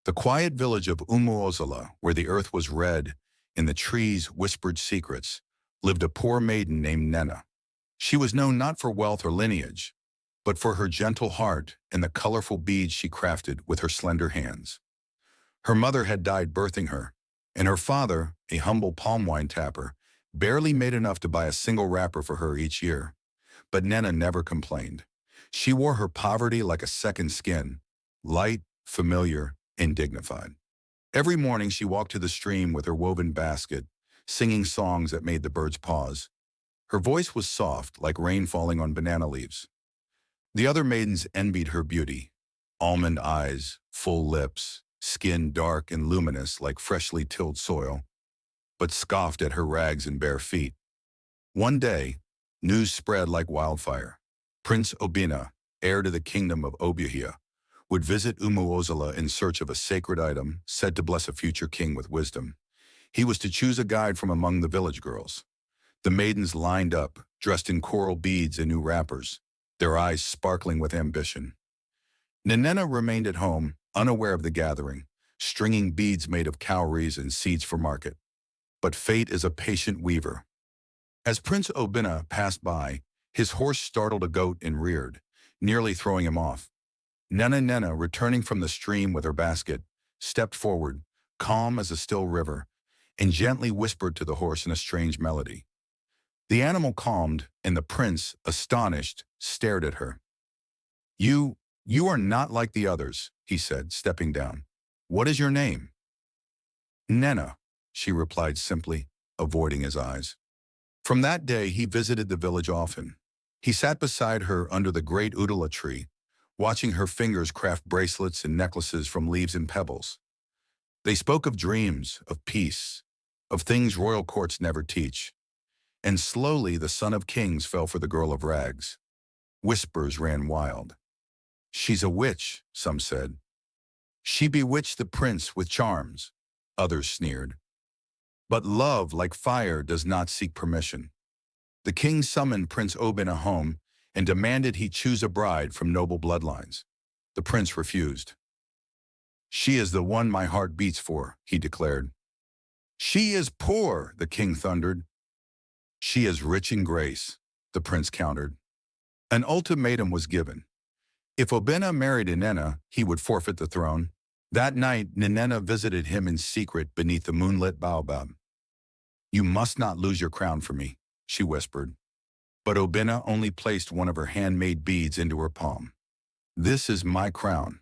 The quiet village of Umuozala, where the earth was red and the trees whispered secrets, lived a poor maiden named Nnena. She was known not for wealth or lineage, but for her gentle heart and the colorful beads she crafted with her slender hands. Her mother had died birthing her, and her father, a humble palm wine tapper, barely made enough to buy a single wrapper for her each year. But Nnena never complained. She wore her poverty like a second skin, light, familiar, and dignified. Every morning she walked to the stream with her woven basket, singing songs that made the birds pause. Her voice was soft, like rain falling on banana leaves. The other maidens envied her beauty. Almond eyes, full lips, skin dark and luminous like freshly tilled soil, but scoffed at her rags and bare feet. One day, news spread like wildfire. Prince Obina, heir to the kingdom of Obuhia, would visit Umuozala in search of a sacred item said to bless a future king with wisdom. He was to choose a guide from among the village girls. The maidens lined up, dressed in coral beads and new wrappers, their eyes sparkling with ambition. Nnena remained at home, unaware of the gathering, stringing beads made of cowries and seeds for market. But fate is a patient weaver. As Prince Obina passed by, his horse startled a goat and reared, nearly throwing him off. Nnena, returning from the stream with her basket, stepped forward, calm as a still river, and gently whispered to the horse in a strange melody. The animal calmed, and the prince, astonished, stared at her. You are not like the others," he said, stepping down. "What is your name?" "Nnena," she replied simply, avoiding his eyes. From that day, he visited the village often. He sat beside her under the great udala tree, watching her fingers craft bracelets and necklaces from leaves and pebbles. They spoke of dreams, of peace, of things royal courts never teach. And slowly the son of kings fell for the girl of rags. Whispers ran wild. "She's a witch," some said. "She bewitched the prince with charms," others sneered. But love, like fire, does not seek permission. The king summoned Prince Obina home and demanded he choose a bride from noble bloodlines. The prince refused. "She is the one my heart beats for," he declared. "She is poor," the king thundered. "She is rich in grace," the prince countered. An ultimatum was given. If Obina married Nnena, he would forfeit the throne. That night, Nnena visited him in secret beneath the moonlit baobab. "You must not lose your crown for me," she whispered. But Obina only placed one of her handmade beads into her palm. "This is my crown."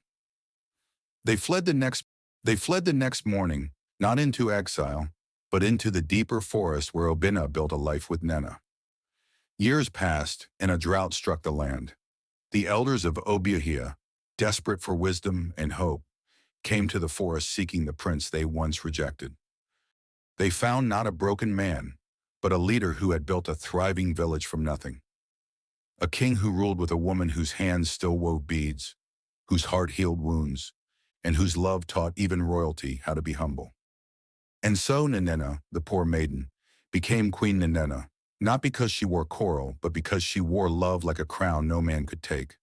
They fled the next morning, not into exile, but into the deeper forest where Obina built a life with Nnena. Years passed, and a drought struck the land. The elders of Obuhia, desperate for wisdom and hope, came to the forest seeking the prince they once rejected. They found not a broken man, but a leader who had built a thriving village from nothing. A king who ruled with a woman whose hands still wove beads, whose heart healed wounds, and whose love taught even royalty how to be humble. And so Nnena, the poor maiden, became Queen Nnena, not because she wore coral, but because she wore love like a crown no man could take.